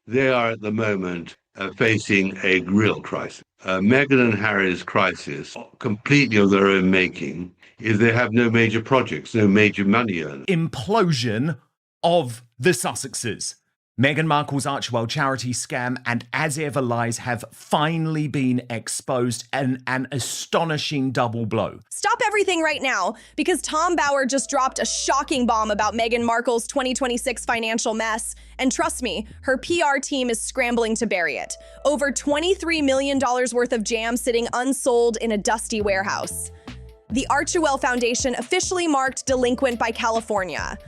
They are at the moment facing a real crisis. Meghan and Harry's crisis, completely of their own making, is they have no major projects, no major money earned. Implosion of the Sussexes. Meghan Markle's Archwell charity scam and as ever lies have finally been exposed, an astonishing double blow. Stop everything right now, because Tom Bower just dropped a shocking bomb about Meghan Markle's 2026 financial mess. And trust me, her PR team is scrambling to bury it. Over $23 million worth of jam sitting unsold in a dusty warehouse. The Archwell Foundation officially marked delinquent by California.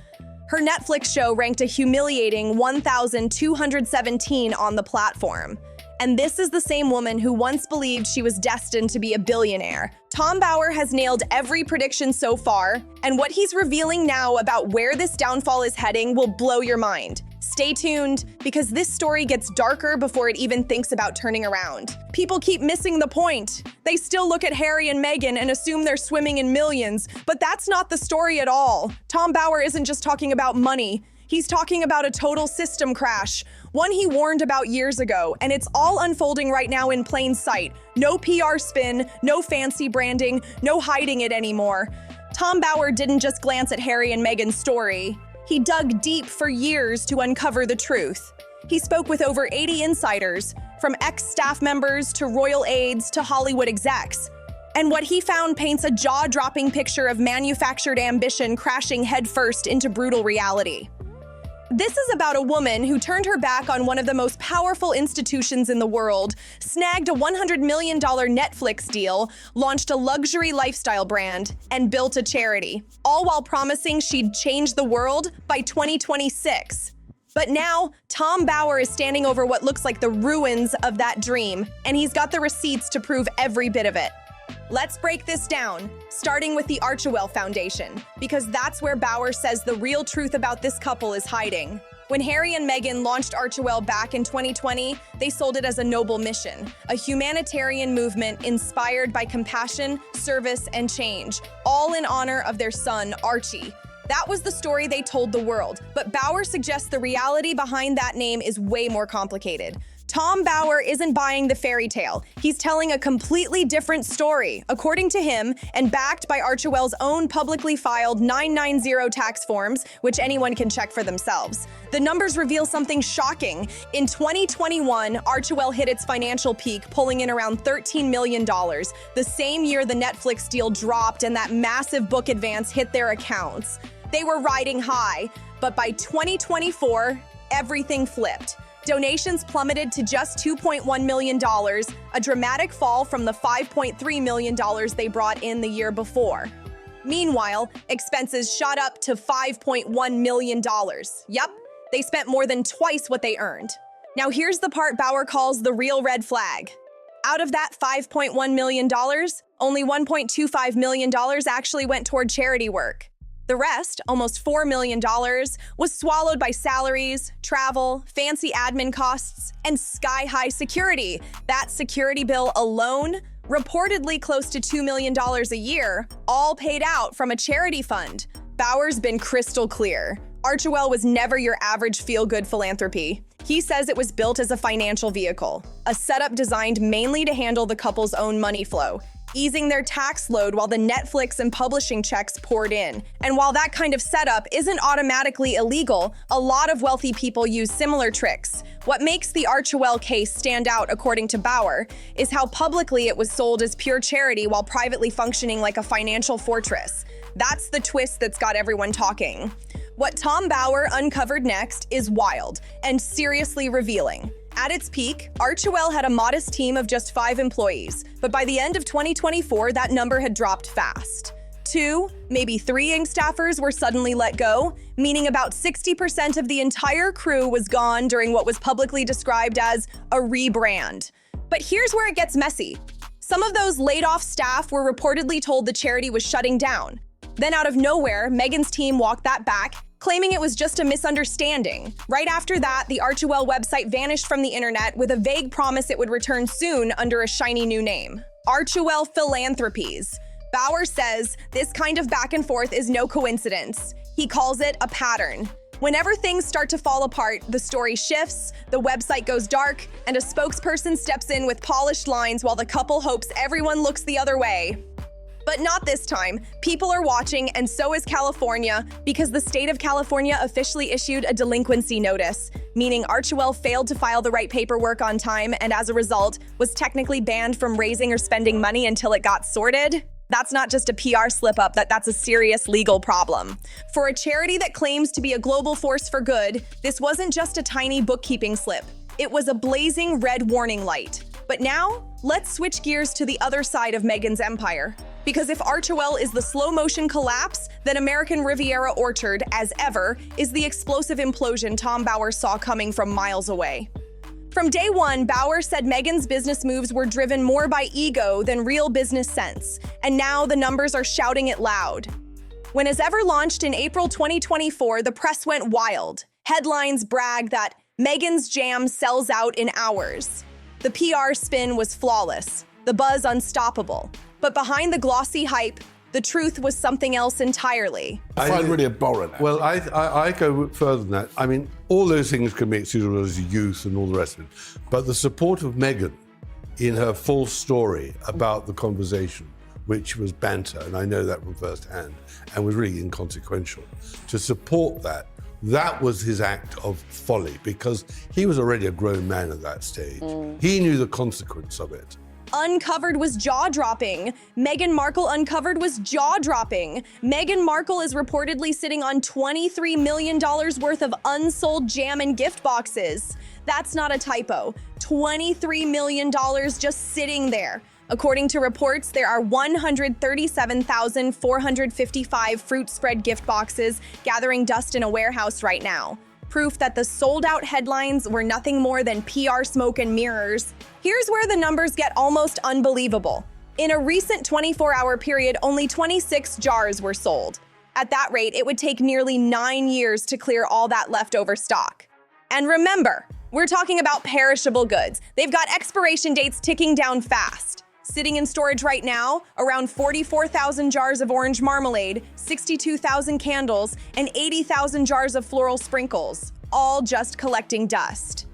Her Netflix show ranked a humiliating 1,217 on the platform. And this is the same woman who once believed she was destined to be a billionaire. Tom Bower has nailed every prediction so far, and what he's revealing now about where this downfall is heading will blow your mind. Stay tuned, because this story gets darker before it even thinks about turning around. People keep missing the point. They still look at Harry and Meghan and assume they're swimming in millions, but that's not the story at all. Tom Bower isn't just talking about money. He's talking about a total system crash, one he warned about years ago, and it's all unfolding right now in plain sight. No PR spin, no fancy branding, no hiding it anymore. Tom Bower didn't just glance at Harry and Meghan's story. He dug deep for years to uncover the truth. He spoke with over 80 insiders, from ex-staff members to royal aides to Hollywood execs. And what he found paints a jaw-dropping picture of manufactured ambition crashing headfirst into brutal reality. This is about a woman who turned her back on one of the most powerful institutions in the world, snagged a $100 million Netflix deal, launched a luxury lifestyle brand, and built a charity, all while promising she'd change the world by 2026. But now, Tom Bower is standing over what looks like the ruins of that dream, and he's got the receipts to prove every bit of it. Let's break this down, starting with the Archwell Foundation, because that's where Bower says the real truth about this couple is hiding. When Harry and Meghan launched Archwell back in 2020, they sold it as a noble mission, a humanitarian movement inspired by compassion, service, and change, all in honor of their son, Archie. That was the story they told the world, but Bower suggests the reality behind that name is way more complicated. Tom Bower isn't buying the fairy tale. He's telling a completely different story, according to him, and backed by Archwell's own publicly filed 990 tax forms, which anyone can check for themselves. The numbers reveal something shocking. In 2021, Archwell hit its financial peak, pulling in around $13 million, the same year the Netflix deal dropped and that massive book advance hit their accounts. They were riding high, but by 2024, everything flipped. Donations plummeted to just $2.1 million, a dramatic fall from the $5.3 million they brought in the year before. Meanwhile, expenses shot up to $5.1 million. Yep, they spent more than twice what they earned. Now here's the part Bower calls the real red flag. Out of that $5.1 million, only $1.25 million actually went toward charity work. The rest, almost $4 million, was swallowed by salaries, travel, fancy admin costs, and sky-high security. That security bill alone, reportedly close to $2 million a year, all paid out from a charity fund. Bower's been crystal clear. Archwell was never your average feel-good philanthropy. He says it was built as a financial vehicle, a setup designed mainly to handle the couple's own money flow, easing their tax load while the Netflix and publishing checks poured in. And while that kind of setup isn't automatically illegal, a lot of wealthy people use similar tricks. What makes the Archwell case stand out, according to Bower, is how publicly it was sold as pure charity while privately functioning like a financial fortress. That's the twist that's got everyone talking. What Tom Bower uncovered next is wild and seriously revealing. At its peak, Archwell had a modest team of just 5 employees, but by the end of 2024, that number had dropped fast. 2, maybe 3 young staffers were suddenly let go, meaning about 60% of the entire crew was gone during what was publicly described as a rebrand. But here's where it gets messy. Some of those laid-off staff were reportedly told the charity was shutting down. Then out of nowhere, Meghan's team walked that back, claiming it was just a misunderstanding. Right after that, the Archwell website vanished from the internet with a vague promise it would return soon under a shiny new name, Archwell Philanthropies. Bower says this kind of back and forth is no coincidence. He calls it a pattern. Whenever things start to fall apart, the story shifts, the website goes dark, and a spokesperson steps in with polished lines while the couple hopes everyone looks the other way. But not this time. People are watching, and so is California, because the state of California officially issued a delinquency notice, meaning Archwell failed to file the right paperwork on time and as a result was technically banned from raising or spending money until it got sorted. That's not just a PR slip-up, that's a serious legal problem. For a charity that claims to be a global force for good, this wasn't just a tiny bookkeeping slip. It was a blazing red warning light. But now, let's switch gears to the other side of Meghan's empire. Because if Archwell is the slow-motion collapse, then American Riviera Orchard, as ever, is the explosive implosion Tom Bower saw coming from miles away. From day one, Bower said Meghan's business moves were driven more by ego than real business sense, and now the numbers are shouting it loud. When As Ever launched in April 2024, the press went wild. Headlines bragged that Meghan's jam sells out in hours. The PR spin was flawless, the buzz unstoppable. But behind the glossy hype, the truth was something else entirely. I find really abhorrent. Well, I go further than that. I mean, all those things can be excused as youth and all the rest of it. But the support of Meghan in her full story about the conversation, which was banter, and I know that from first hand, and was really inconsequential, to support that, that was his act of folly, because he was already a grown man at that stage. He knew the consequence of it. Uncovered was jaw-dropping. Meghan Markle uncovered was jaw-dropping. Meghan Markle is reportedly sitting on $23 million worth of unsold jam and gift boxes. That's not a typo. $23 million just sitting there. According to reports, there are 137,455 fruit spread gift boxes gathering dust in a warehouse right now. Proof that the sold-out headlines were nothing more than PR smoke and mirrors. Here's where the numbers get almost unbelievable. In a recent 24-hour period, only 26 jars were sold. At that rate, it would take nearly 9 years to clear all that leftover stock. And remember, we're talking about perishable goods. They've got expiration dates ticking down fast. Sitting in storage right now, around 44,000 jars of orange marmalade, 62,000 candles, and 80,000 jars of floral sprinkles, all just collecting dust.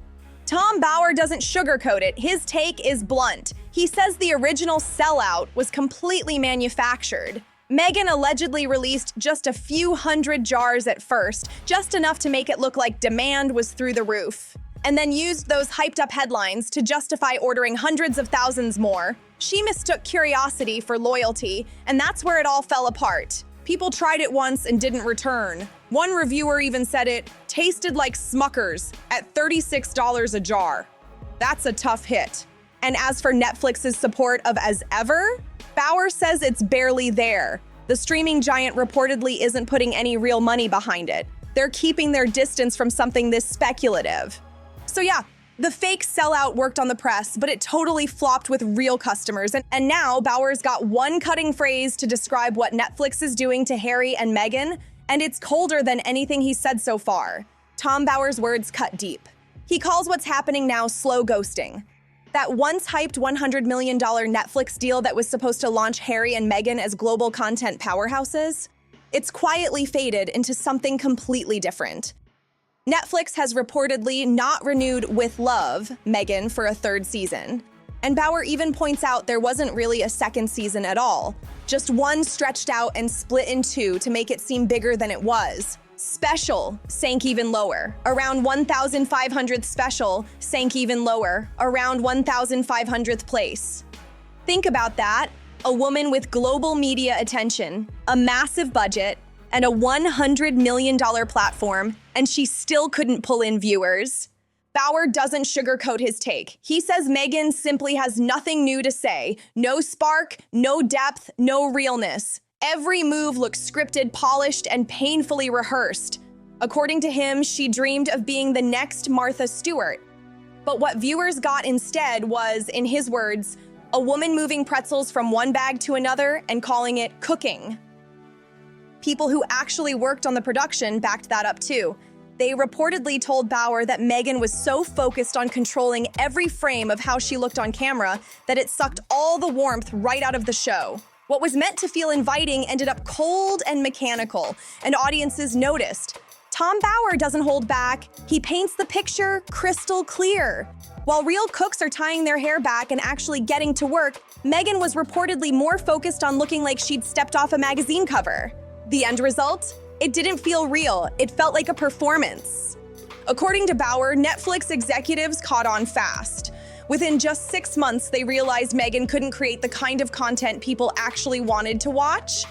Tom Bower doesn't sugarcoat it. His take is blunt. He says the original sellout was completely manufactured. Meghan allegedly released just a few hundred jars at first, just enough to make it look like demand was through the roof, and then used those hyped-up headlines to justify ordering hundreds of thousands more. She mistook curiosity for loyalty, and that's where it all fell apart. People tried it once and didn't return. One reviewer even said it tasted like Smuckers at $36 a jar. That's a tough hit. And as for Netflix's support of As Ever, Bower says it's barely there. The streaming giant reportedly isn't putting any real money behind it. They're keeping their distance from something this speculative. So yeah, the fake sellout worked on the press, but it totally flopped with real customers. And now Bower's got one cutting phrase to describe what Netflix is doing to Harry and Meghan, and it's colder than anything he's said so far. Tom Bower's words cut deep. He calls what's happening now slow ghosting. That once hyped $100 million Netflix deal that was supposed to launch Harry and Meghan as global content powerhouses, it's quietly faded into something completely different. Netflix has reportedly not renewed with love Meghan for a third season. And Bower even points out there wasn't really a second season at all, just one stretched out and split in two to make it seem bigger than it was. Special sank even lower. Around 1,500th special sank even lower, around 1,500th place. Think about that. A woman with global media attention, a massive budget, and a $100 million platform, and she still couldn't pull in viewers. Bower doesn't sugarcoat his take. He says Meghan simply has nothing new to say. No spark, no depth, no realness. Every move looks scripted, polished, and painfully rehearsed. According to him, she dreamed of being the next Martha Stewart. But what viewers got instead was, in his words, a woman moving pretzels from one bag to another and calling it cooking. People who actually worked on the production backed that up too. They reportedly told Bower that Meghan was so focused on controlling every frame of how she looked on camera that it sucked all the warmth right out of the show. What was meant to feel inviting ended up cold and mechanical, and audiences noticed. Tom Bower doesn't hold back. He paints the picture crystal clear. While real cooks are tying their hair back and actually getting to work, Meghan was reportedly more focused on looking like she'd stepped off a magazine cover. The end result? It didn't feel real. It felt like a performance. According to Bower, Netflix executives caught on fast. Within just 6 months, they realized Meghan couldn't create the kind of content people actually wanted to watch.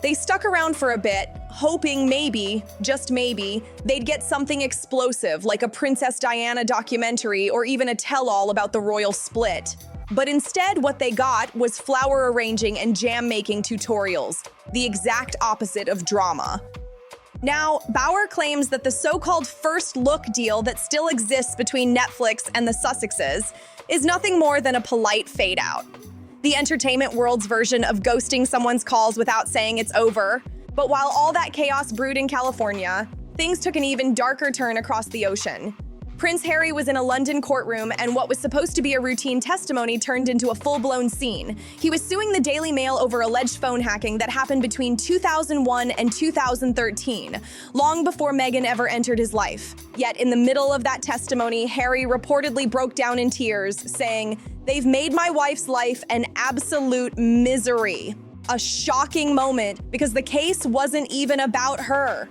They stuck around for a bit, hoping maybe, just maybe, they'd get something explosive like a Princess Diana documentary or even a tell-all about the royal split. But instead, what they got was flower arranging and jam-making tutorials, the exact opposite of drama. Now, Bower claims that the so-called first look deal that still exists between Netflix and the Sussexes is nothing more than a polite fade-out. The entertainment world's version of ghosting someone's calls without saying it's over. But while all that chaos brewed in California, things took an even darker turn across the ocean. Prince Harry was in a London courtroom, and what was supposed to be a routine testimony turned into a full-blown scene. He was suing the Daily Mail over alleged phone hacking that happened between 2001 and 2013, long before Meghan ever entered his life. Yet in the middle of that testimony, Harry reportedly broke down in tears, saying, "They've made my wife's life an absolute misery." A shocking moment because the case wasn't even about her.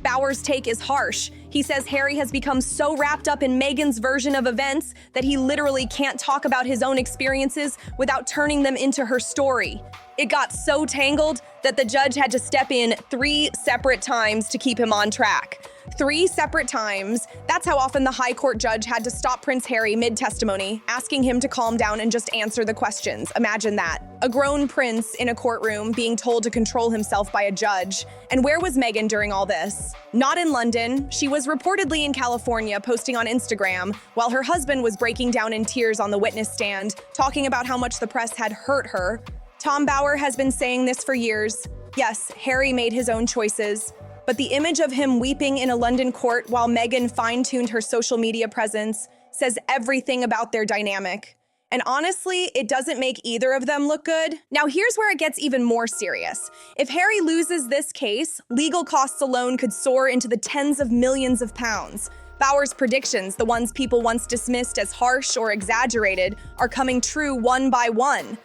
Bower's take is harsh. He says Harry has become so wrapped up in Meghan's version of events that he literally can't talk about his own experiences without turning them into her story. It got so tangled that the judge had to step in 3 separate times to keep him on track. 3 separate times. That's how often the High Court judge had to stop Prince Harry mid-testimony, asking him to calm down and just answer the questions. Imagine that. A grown prince in a courtroom being told to control himself by a judge. And where was Meghan during all this? Not in London. She was reportedly in California, posting on Instagram, while her husband was breaking down in tears on the witness stand, talking about how much the press had hurt her. Tom Bower has been saying this for years. Yes, Harry made his own choices. But the image of him weeping in a London court while Meghan fine-tuned her social media presence says everything about their dynamic. And honestly, it doesn't make either of them look good. Now here's where it gets even more serious. If Harry loses this case, legal costs alone could soar into the tens of millions of pounds. Bower's predictions, the ones people once dismissed as harsh or exaggerated, are coming true one by one.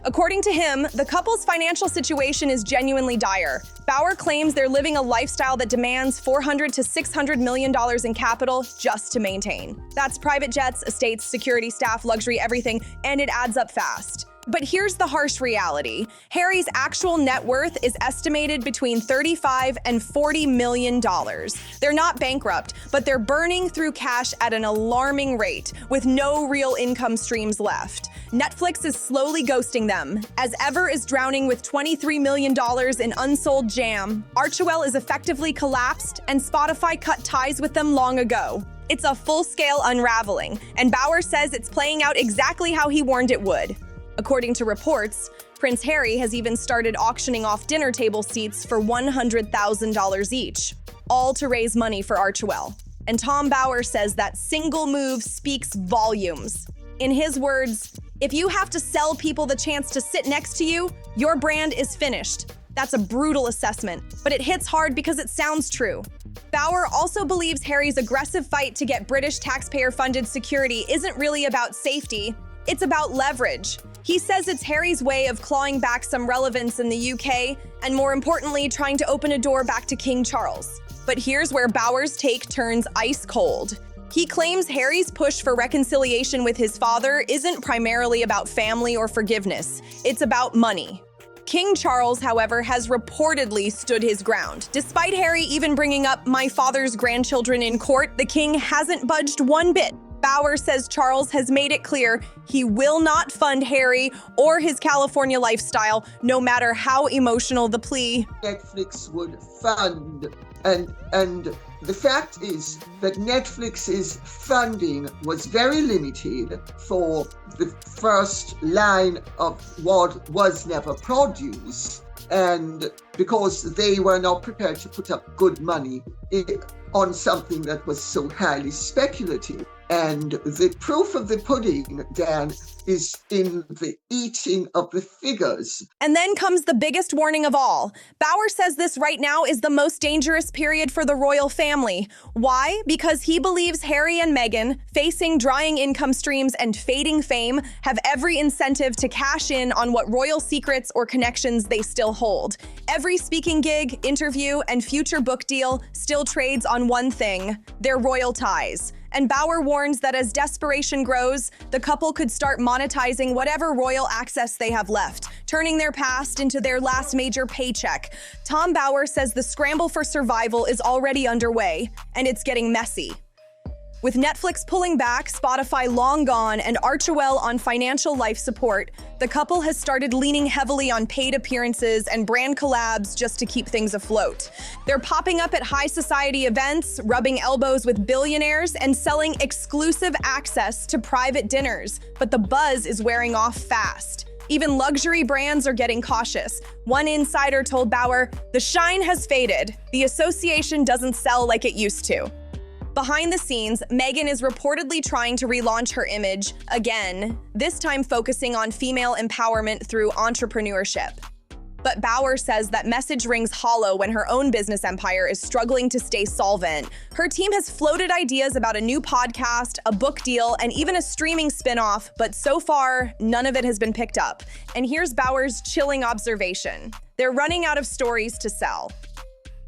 According to him, the couple's financial situation is genuinely dire. Bower claims they're living a lifestyle that demands $400 to $600 million in capital just to maintain. That's private jets, estates, security staff, luxury, everything, and it adds up fast. But here's the harsh reality. Harry's actual net worth is estimated between $35 and $40 million. They're not bankrupt, but they're burning through cash at an alarming rate, with no real income streams left. Netflix is slowly ghosting them, as Ever is drowning with $23 million in unsold jam. Archwell is effectively collapsed, and Spotify cut ties with them long ago. It's a full-scale unraveling, and Bower says it's playing out exactly how he warned it would. According to reports, Prince Harry has even started auctioning off dinner table seats for $100,000 each, all to raise money for Archwell. And Tom Bower says that single move speaks volumes. In his words, "If you have to sell people the chance to sit next to you, your brand is finished." That's a brutal assessment, but it hits hard because it sounds true. Bower also believes Harry's aggressive fight to get British taxpayer-funded security isn't really about safety, it's about leverage. He says it's Harry's way of clawing back some relevance in the UK, and more importantly, trying to open a door back to King Charles. But here's where Bower's take turns ice cold. He claims Harry's push for reconciliation with his father isn't primarily about family or forgiveness, it's about money. King Charles, however, has reportedly stood his ground. Despite Harry even bringing up "my father's grandchildren" in court, the king hasn't budged one bit. Bower says Charles has made it clear he will not fund Harry or his California lifestyle, no matter how emotional the plea. Netflix would fund, and the fact is that Netflix's funding was very limited for the first line of what was never produced, and because they were not prepared to put up good money on something that was so highly speculative. And the proof of the pudding, Dan, is in the eating of the figures. And then comes the biggest warning of all. Bauer says this right now is the most dangerous period for the royal family. Why? Because he believes Harry and Meghan, facing drying income streams and fading fame, have every incentive to cash in on what royal secrets or connections they still hold. Every speaking gig, interview, and future book deal still trades on one thing: their royal ties. And Bauer warns that as Desperation grows, the couple could start monetizing whatever royal access they have left, turning their past into their last major paycheck. Tom Bauer says the scramble for survival is already underway, and it's getting messy. With Netflix pulling back, Spotify long gone, and Archwell on financial life support, the couple has started leaning heavily on paid appearances and brand collabs just to keep things afloat. They're popping up at high society events, rubbing elbows with billionaires, and selling exclusive access to private dinners. But the buzz is wearing off fast. Even luxury brands are getting cautious. One insider told Bauer, "The shine has faded. The association doesn't sell like it used to." Behind the scenes, Meghan is reportedly trying to relaunch her image again, this time focusing on female empowerment through entrepreneurship. But Bauer says that message rings hollow when her own business empire is struggling to stay solvent. Her team has floated ideas about a new podcast, a book deal, and even a streaming spin-off, but so far, none of it has been picked up. And here's Bauer's chilling observation: they're running out of stories to sell.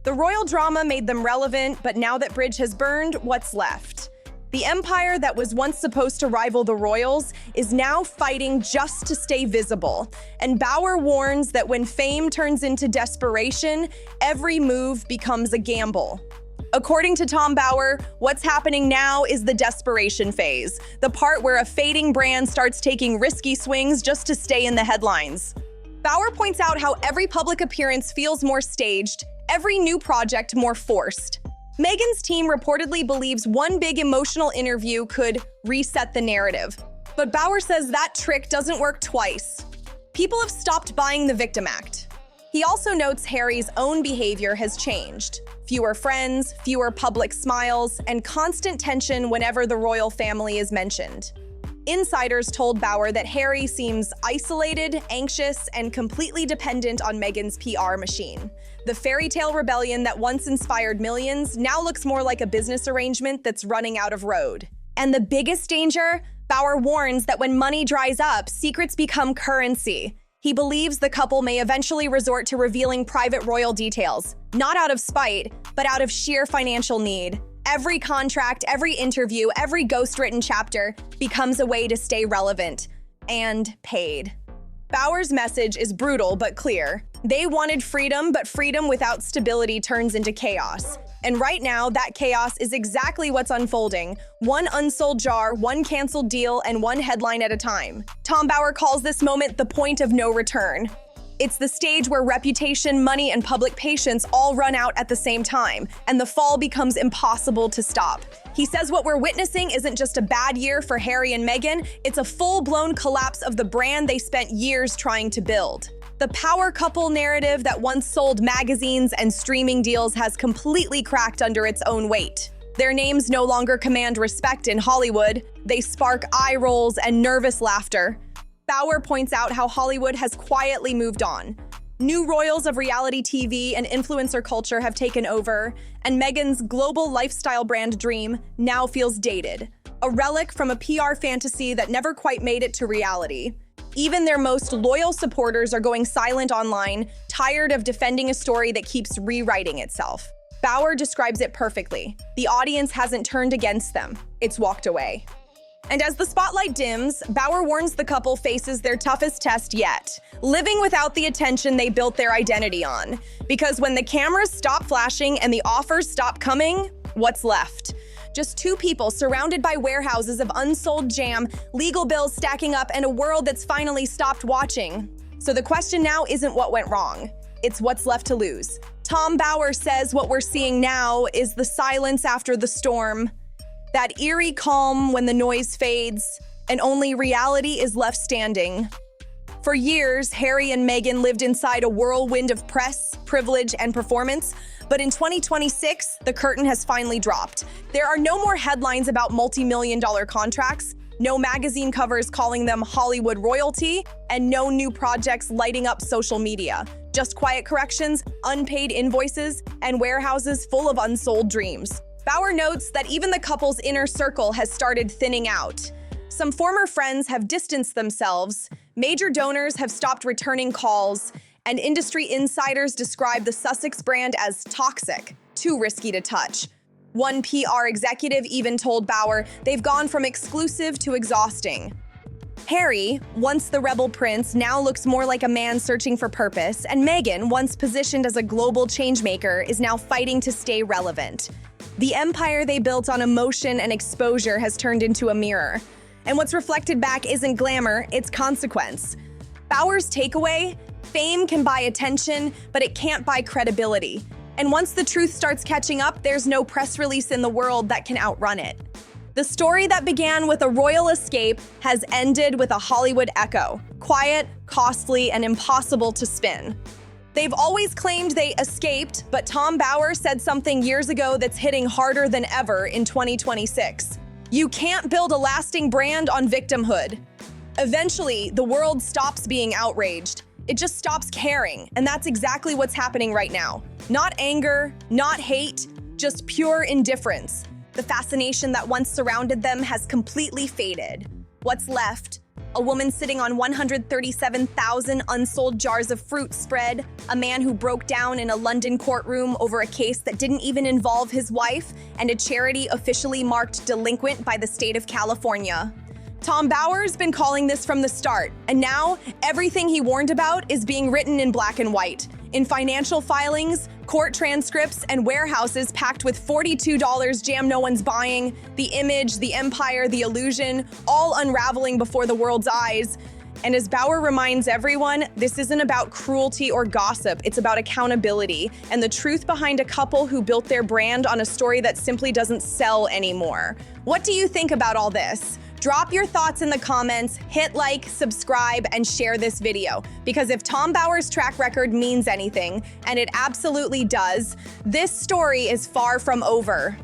The royal drama made them relevant, but now that bridge has burned, what's left? The empire that was once supposed to rival the royals is now fighting just to stay visible. And Bauer warns that when fame turns into desperation, every move becomes a gamble. According to Tom Bauer, what's happening now is the desperation phase, the part where a fading brand starts taking risky swings just to stay in the headlines. Bauer points out how every public appearance feels more staged, every new project more forced. Meghan's team reportedly believes one big emotional interview could reset the narrative. But Bauer says that trick doesn't work twice. People have stopped buying the victim act. He also notes Harry's own behavior has changed. Fewer friends, fewer public smiles, and constant tension whenever the royal family is mentioned. Insiders told Bauer that Harry seems isolated, anxious, and completely dependent on Meghan's PR machine. The fairy tale rebellion that once inspired millions now looks more like a business arrangement that's running out of road. And the biggest danger? Bauer warns that when money dries up, secrets become currency. He believes the couple may eventually resort to revealing private royal details, not out of spite, but out of sheer financial need. Every contract, every interview, every ghostwritten chapter becomes a way to stay relevant and paid. Bauer's message is brutal but clear. They wanted freedom, but freedom without stability turns into chaos. And right now, that chaos is exactly what's unfolding. One unsold jar, one canceled deal, and one headline at a time. Tom Bauer calls this moment the point of no return. It's the stage where reputation, money, and public patience all run out at the same time, and the fall becomes impossible to stop. He says what we're witnessing isn't just a bad year for Harry and Meghan, it's a full-blown collapse of the brand they spent years trying to build. The power couple narrative that once sold magazines and streaming deals has completely cracked under its own weight. Their names no longer command respect in Hollywood. They spark eye rolls and nervous laughter. Bauer points out how Hollywood has quietly moved on. New royals of reality TV and influencer culture have taken over, and Meghan's global lifestyle brand dream now feels dated, a relic from a PR fantasy that never quite made it to reality. Even their most loyal supporters are going silent online, tired of defending a story that keeps rewriting itself. Bauer describes it perfectly. The audience hasn't turned against them, it's walked away. And as the spotlight dims, Bauer warns the couple faces their toughest test yet, living without the attention they built their identity on. Because when the cameras stop flashing and the offers stop coming, what's left? Just two people surrounded by warehouses of unsold jam, legal bills stacking up, and a world that's finally stopped watching. So the question now isn't what went wrong, it's what's left to lose. Tom Bauer says what we're seeing now is the silence after the storm. That eerie calm when the noise fades and only reality is left standing. For years, Harry and Meghan lived inside a whirlwind of press, privilege, and performance. But in 2026, the curtain has finally dropped. There are no more headlines about multi-million-dollar contracts, no magazine covers calling them Hollywood royalty, and no new projects lighting up social media. Just quiet corrections, unpaid invoices, and warehouses full of unsold dreams. Bauer notes that even the couple's inner circle has started thinning out. Some former friends have distanced themselves, major donors have stopped returning calls, and industry insiders describe the Sussex brand as toxic, too risky to touch. One PR executive even told Bauer they've gone from exclusive to exhausting. Harry, once the rebel prince, now looks more like a man searching for purpose, and Meghan, once positioned as a global changemaker, is now fighting to stay relevant. The empire they built on emotion and exposure has turned into a mirror. And what's reflected back isn't glamour, it's consequence. Bauer's takeaway: fame can buy attention, but it can't buy credibility. And once the truth starts catching up, there's no press release in the world that can outrun it. The story that began with a royal escape has ended with a Hollywood echo: quiet, costly, and impossible to spin. They've always claimed they escaped, but Tom Bauer said something years ago that's hitting harder than ever in 2026. You can't build a lasting brand on victimhood. Eventually, the world stops being outraged. It just stops caring, and that's exactly what's happening right now. Not anger, not hate, just pure indifference. The fascination that once surrounded them has completely faded. What's left? A woman sitting on 137,000 unsold jars of fruit spread, a man who broke down in a London courtroom over a case that didn't even involve his wife, and a charity officially marked delinquent by the state of California. Tom Bauer's been calling this from the start, and now everything he warned about is being written in black and white, in financial filings, court transcripts, and warehouses packed with $42 jam no one's buying, the image, the empire, the illusion, all unraveling before the world's eyes. And as Bauer reminds everyone, this isn't about cruelty or gossip, it's about accountability and the truth behind a couple who built their brand on a story that simply doesn't sell anymore. What do you think about all this? Drop your thoughts in the comments, hit like, subscribe, and share this video. Because if Tom Bauer's track record means anything, and it absolutely does, this story is far from over.